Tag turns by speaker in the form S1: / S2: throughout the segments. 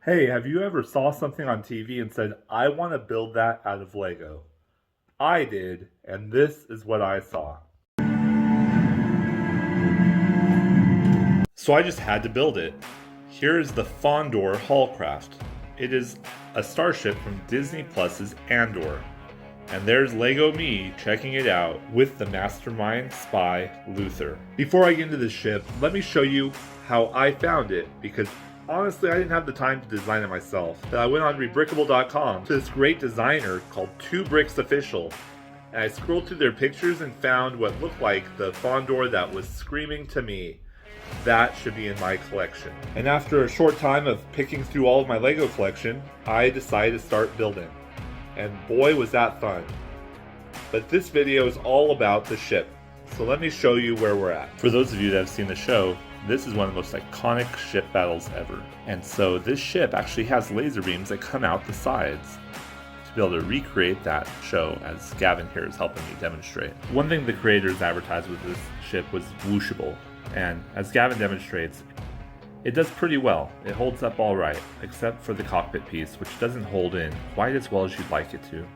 S1: Hey, have you ever saw something on TV and said, I want to build that out of Lego? I did, and this is what I saw. So I just had to build it. Here's the Andor Haulcraft. It is a starship from Disney Plus's Andor. And there's Lego me checking it out with the mastermind spy Luther. Before I get into this ship, let me show you how I found it, because honestly, I didn't have the time to design it myself. But I went on Rebrickable.com to this great designer called 2Bricks Official, and I scrolled through their pictures and found what looked like the Andor that was screaming to me, that should be in my collection. And after a short time of picking through all of my Lego collection, I decided to start building. And boy was that fun. But this video is all about the ship, so let me show you where we're at. For those of you that have seen the show, this is one of the most iconic ship battles ever. And so this ship actually has laser beams that come out the sides to be able to recreate that show, as Gavin here is helping me demonstrate. One thing the creators advertised with this ship was whooshable, and as Gavin demonstrates, it does pretty well. It holds up all right, except for the cockpit piece, which doesn't hold in quite as well as you'd like it to.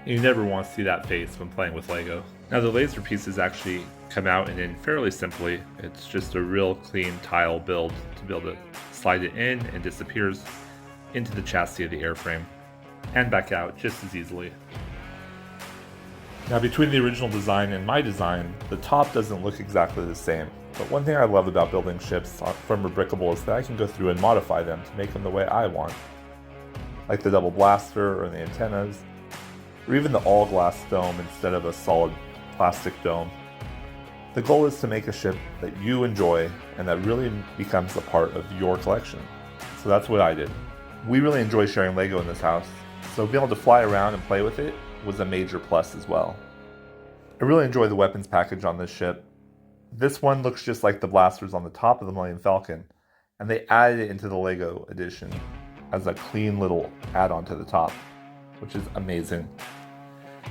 S1: You never want to see that face when playing with Lego. Now the laser pieces actually come out and in fairly simply. It's just a real clean tile build to be able to slide it in, and disappears into the chassis of the airframe and back out just as easily. Now between the original design and my design, the top doesn't look exactly the same. But one thing I love about building ships from Rebrickable is that I can go through and modify them to make them the way I want. Like the double blaster or the antennas, or even the all-glass dome instead of a solid plastic dome. The goal is to make a ship that you enjoy and that really becomes a part of your collection. So that's what I did. We really enjoy sharing Lego in this house, so being able to fly around and play with it was a major plus as well. I really enjoy the weapons package on this ship. This one looks just like the blasters on the top of the Millennium Falcon, and they added it into the Lego edition as a clean little add-on to the top, which is amazing.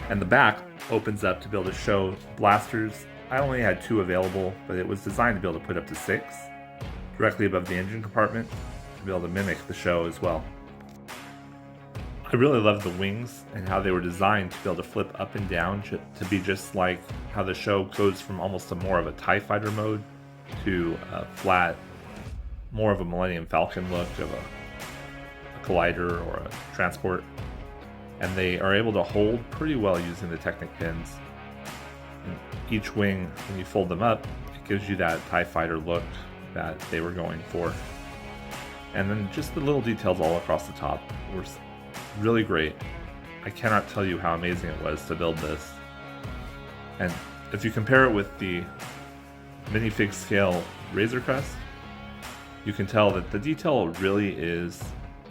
S1: And the back opens up to be able to show blasters. I only had 2 available, but it was designed to be able to put up to 6 directly above the engine compartment to be able to mimic the show as well. I really love the wings and how they were designed to be able to flip up and down to be just like how the show goes from almost a more of a TIE fighter mode to a flat, more of a Millennium Falcon look of a collider or a transport. And they are able to hold pretty well using the Technic pins. And each wing, when you fold them up, it gives you that TIE fighter look that they were going for. And then just the little details all across the top were really great. I cannot tell you how amazing it was to build this. And if you compare it with the Minfig Scale Razor Crest, you can tell that the detail really is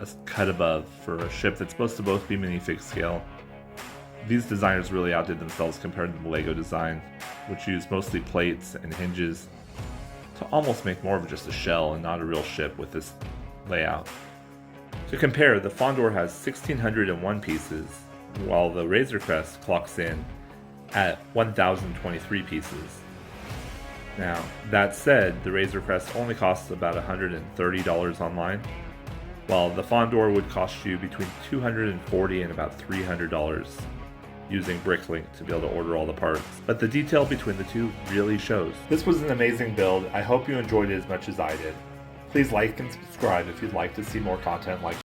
S1: a cut above for a ship that's supposed to both be Minfig Scale. These designers really outdid themselves compared to the Lego design, which used mostly plates and hinges to almost make more of just a shell and not a real ship with this layout. To compare, the Andor has 1,601 pieces, while the Razor Crest clocks in at 1,023 pieces. Now, that said, the Razor Crest only costs about $130 online, while the Andor would cost you between $240 and about $300 using bricklink to be able to order all the parts. But the detail between the two really shows. This was an amazing build. I hope you enjoyed it as much as I did. Please like and subscribe if you'd like to see more content like